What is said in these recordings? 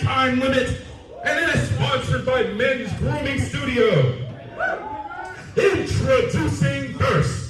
time limit, and it is sponsored by Men's Grooming Studio. Introducing first.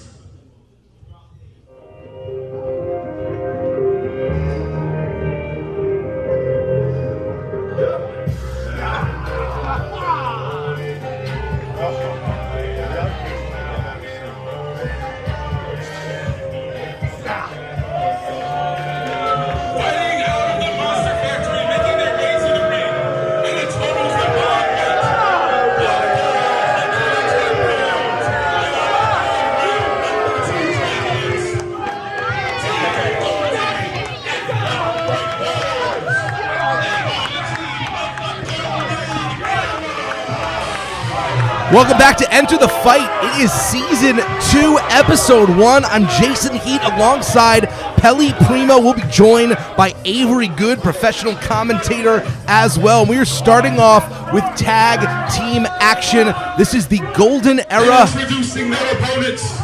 Welcome back to Enter the Fight. It is Season 2, Episode 1. I'm Jason Heat alongside Pelly Primo. We'll be joined by Avery Good, professional commentator as well. We are starting off with tag team action. This is the golden era Introducing their opponents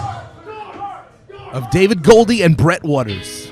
of David Goldy and Bret Waters.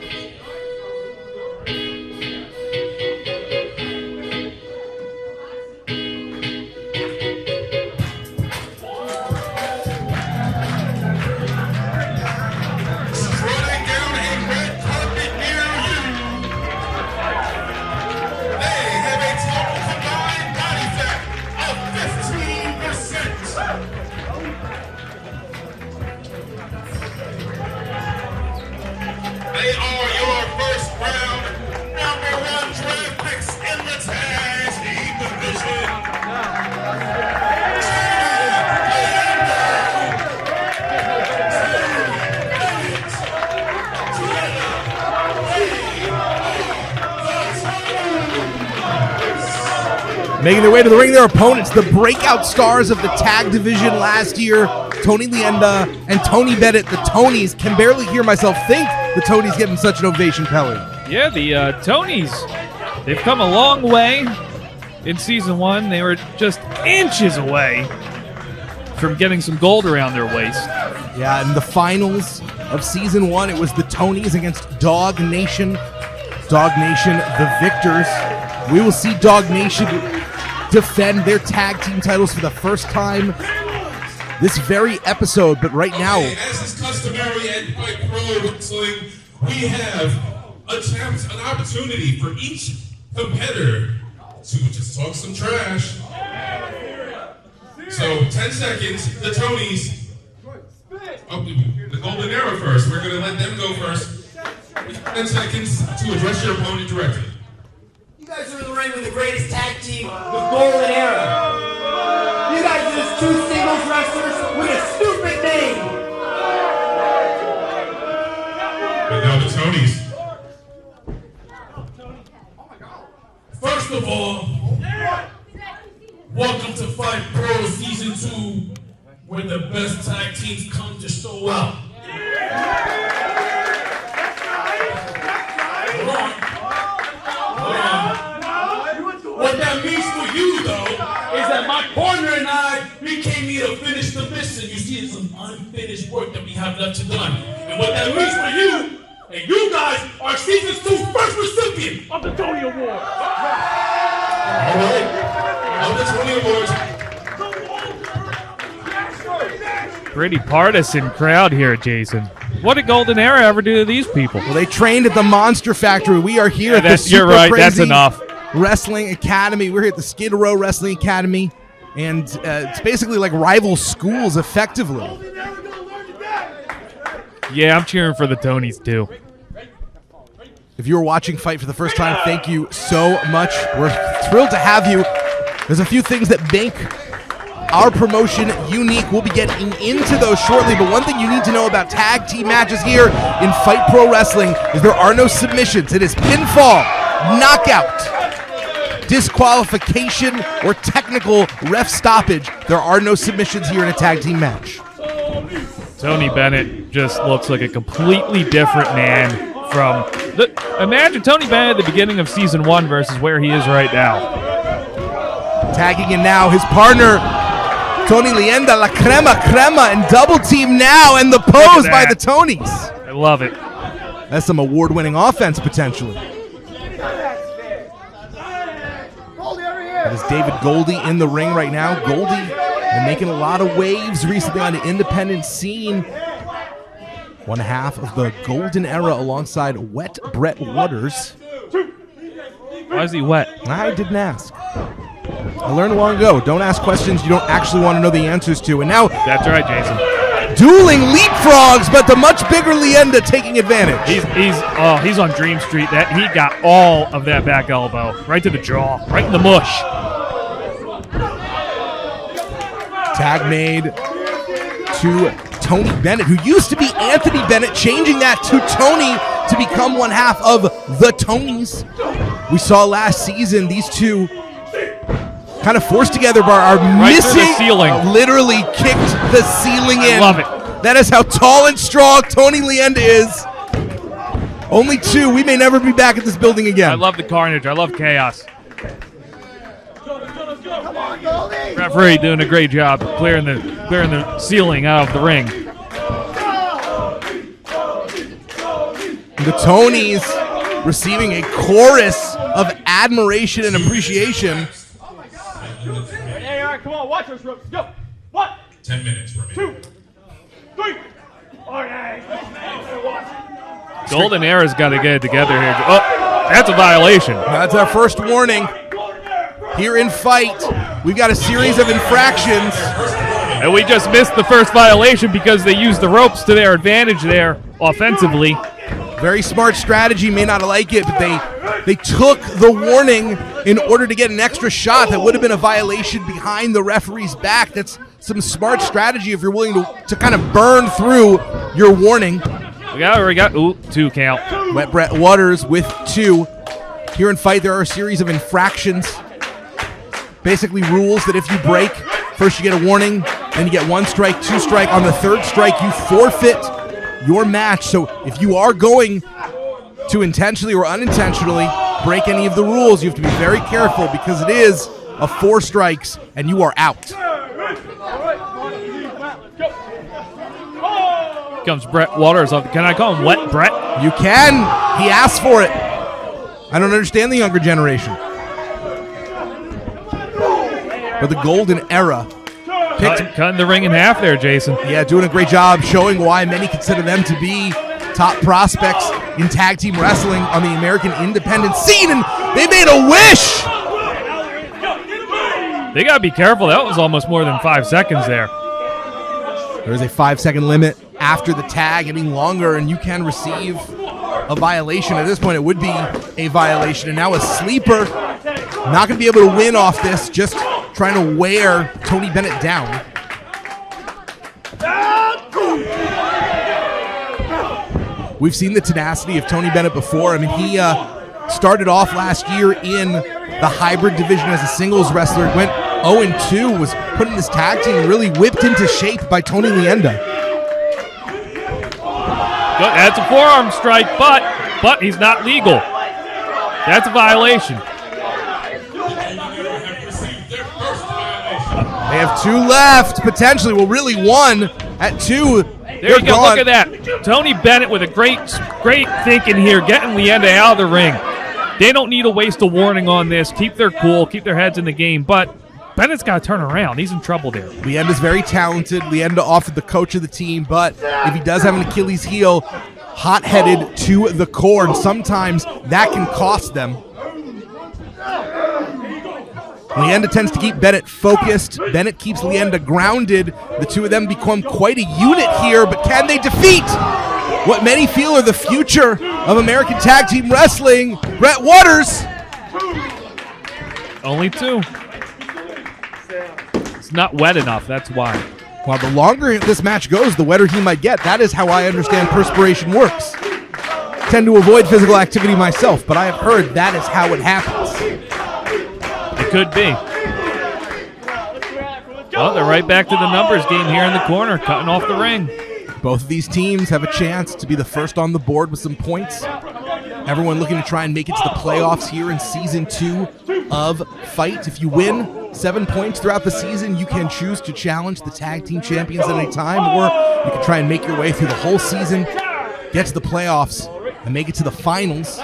Making their way to the ring, their opponents, the breakout stars of the tag division last year, Tonē Leyenda and Tony Bennett, the Tonys. Can barely hear myself think the Tonys getting such an ovation, Pelly. Yeah, the Tonys, they've come a long way. In Season 1, they were just inches away from getting some gold around their waist. Yeah, in the finals of Season 1, it was the Tonys against Dog Nation. Dog Nation, the victors. We will see Dog Nation defend their tag team titles for the first time this very episode, but right now, as is customary at Fight Pro Wrestling, we have an opportunity for each competitor to just talk some trash. So 10 seconds, the Tonys, the Golden Era first. We're gonna let them go first. 10 seconds to address your opponent directly. You guys are in the ring with the greatest tag team, the Golden Era. You guys are just two singles wrestlers with a stupid name. But now the Tonys. First of all, welcome to Fight Pro Season 2, where the best tag teams come to show up. What that means for you, though, is that my partner and I, we came here to finish the mission. You see, it's some unfinished work that we have left to done. And what that means for you, and you guys are Season 2 first recipient of the Tonē Award. All right. Of the Tonē Awards. Pretty partisan crowd here, Jason. What did Golden Era ever do to these people? well, they trained at the Monster Factory. We are here at the You're right, Super that's Crazy enough. Wrestling Academy. We're here at the Skid Row Wrestling Academy, and it's basically like rival schools, effectively. Yeah, I'm cheering for the Tonys, too. If you are watching Fight for the first time, thank you so much. We're thrilled to have you. There's a few things that make our promotion unique. We'll be getting into those shortly, but one thing you need to know about tag team matches here in Fight Pro Wrestling is there are no submissions. It is pinfall, knockout, disqualification, or technical ref stoppage. There are no submissions here in a tag team match. Tony Bennett just looks like a completely different man from imagine Tony Bennett at the beginning of Season 1 versus where he is right now. Tagging in now, his partner, Tonē Leyenda, La Crema, and double team now, and the pose by the Tonys. I love it. That's some award-winning offense, potentially. That is David Goldy in the ring right now. Goldy been making a lot of waves recently on the independent scene. One half of the golden era alongside Wet Bret Waters. Why is he wet? I didn't ask. I learned long ago. Don't ask questions you don't actually want to know the answers to. And now, That's right, Jason. dueling leapfrogs, but the much bigger Leyenda taking advantage. He's on Dream Street. That he got all of that back elbow right to the jaw, right in the mush. Tag made to Tonē Bennett, who used to be Anthony Bennett, changing that to Tonē to become one half of the Tonys. We saw last season these two kind of forced together but are Right missing. through the ceiling. Literally kicked the ceiling in. I love it. That is how tall and strong Tonē Leyenda is. Only two. We may never be back at this building again. I love the carnage. I love chaos. Referee doing a great job clearing the ceiling out of the ring. The Tonys receiving a chorus of admiration and appreciation. Hey, all right, come on, watch us, ropes. Go. 1, 10 minutes remaining. 2, 3. All right. Golden Era's got to get it together here. Oh, that's a violation. That's our first warning. Here in Fight, we've got a series of infractions. And we just missed the first violation because they used the ropes to their advantage there offensively. Very smart strategy, may not like it, but they took the warning in order to get an extra shot that would have been a violation behind the referee's back. That's some smart strategy if you're willing to kind of burn through your warning. We got 2 count. Wet Bret Waters with 2. Here in Fight, there are a series of infractions. Basically rules that if you break, first you get a warning, then you get 1 strike, 2 strike. On the 3rd strike, you forfeit your match. So if you are going to intentionally or unintentionally break any of the rules, you have to be very careful because it is a 4 strikes and you are out. Here comes Bret Waters. Can I call him Wet Bret? You can. He asked for it. I don't understand the younger generation. But the golden era Cutting the ring in half there, Jason. Yeah, doing a great job showing why many consider them to be top prospects in tag team wrestling on the American independent scene, and they made a wish! They got to be careful. That was almost more than 5 seconds there. There is a 5-second limit after the tag. Getting longer, and you can receive a violation. At this point, it would be a violation. And now a sleeper. Not going to be able to win off this, just trying to wear Tonē Bennett down. We've seen the tenacity of Tonē Bennett before. I mean, he started off last year in the hybrid division as a singles wrestler. Went 0-2, was put in this tag team and really whipped into shape by Tonē Leyenda. That's a forearm strike, but he's not legal. That's a violation. They have 2 left, potentially. Well, really 1 at 2. There you go. Look at that. Tonē Bennett with a great thinking here, getting Leyenda out of the ring. They don't need to waste a warning on this. Keep their cool, keep their heads in the game. But Bennett's got to turn around. He's in trouble there. Leyenda's very talented. Leyenda offered the coach of the team, but if he does have an Achilles heel, hot-headed to the core, and sometimes that can cost them. Leyenda tends to keep Bennett focused. Bennett keeps Leyenda grounded. The two of them become quite a unit here, but can they defeat what many feel are the future of American Tag Team Wrestling? Bret Waters. Only 2. It's not wet enough, that's why. Well, the longer this match goes, the wetter he might get. That is how I understand perspiration works. I tend to avoid physical activity myself, but I have heard that is how it happens. It could be. Well, they're right back to the numbers game here in the corner, cutting off the ring. Both of these teams have a chance to be the first on the board with some points. Everyone looking to try and make it to the playoffs here in Season 2 of Fight. If you win 7 points throughout the season, you can choose to challenge the tag team champions at any time, or you can try and make your way through the whole season, get to the playoffs, and make it to the finals,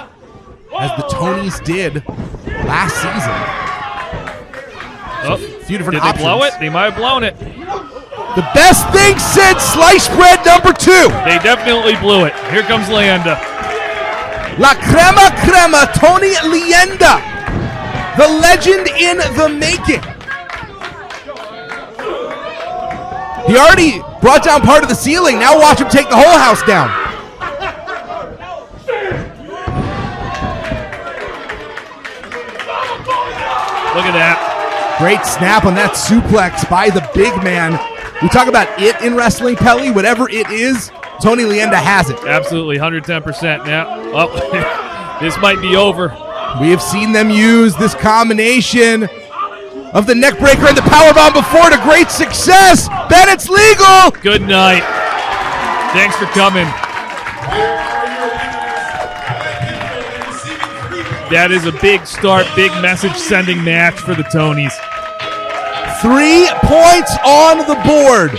as the Tonys did last season. So a few different Did options. they blow it? They might have blown it. The best thing since sliced bread number 2. They definitely blew it. Here comes Leyenda. La crema crema, Tonē Leyenda. The legend in the making. He already brought down part of the ceiling. Now watch him take the whole house down. Look at that. Great snap on that suplex by the big man. We talk about it in wrestling, Pelly. Whatever it is, Tonē Leyenda has it. Absolutely, 110% now. Oh, this might be over. We have seen them use this combination of the neck breaker and the powerbomb before to great success. Bennett's legal. Good night. Thanks for coming. That is a big start, big message sending match for the Tonys. 3 points on the board.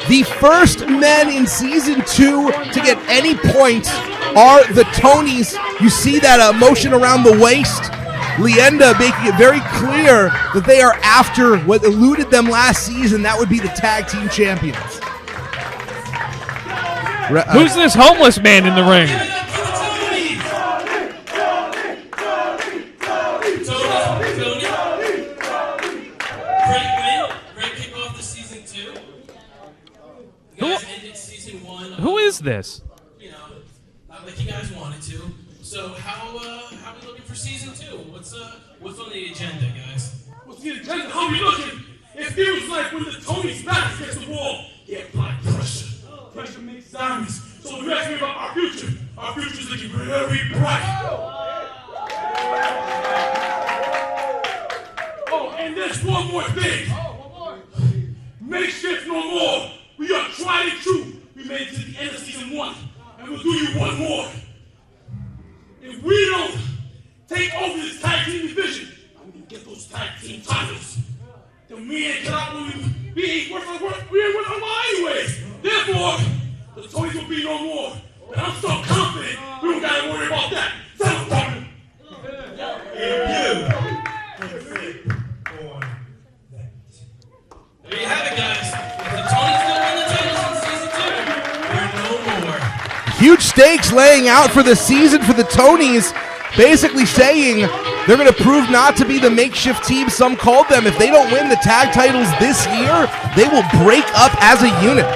The first men in Season 2 to get any points are the Tonys. You see that motion around the waist. Leyenda making it very clear that they are after what eluded them last season. That would be the tag team champions. Who's this homeless man in the ring? Who is this? You know, not like you guys wanted to. So how we looking for season 2? What's on the agenda, guys? What's the agenda? How we looking? It feels like when the Tonys back against the wall, they apply pressure. Pressure makes diamonds. So if you ask me about our future's looking very bright. Oh, and there's one more thing. Makeshift no more. We are tried and true. We made it to the end of season 1, and we'll do you one more. If we don't take over this tag team division, and we get those tag team titles, then we ain't worth our while anyways. Therefore, the Tonys will be no more. And I'm so confident we don't gotta worry about that. Settle down. There you have it, guys. If the Tonys don't win the titles in season 2, we're no more. Huge stakes laying out for the season for the Tonys, basically saying they're going to prove not to be the makeshift team some called them. If they don't win the tag titles this year, they will break up as a unit.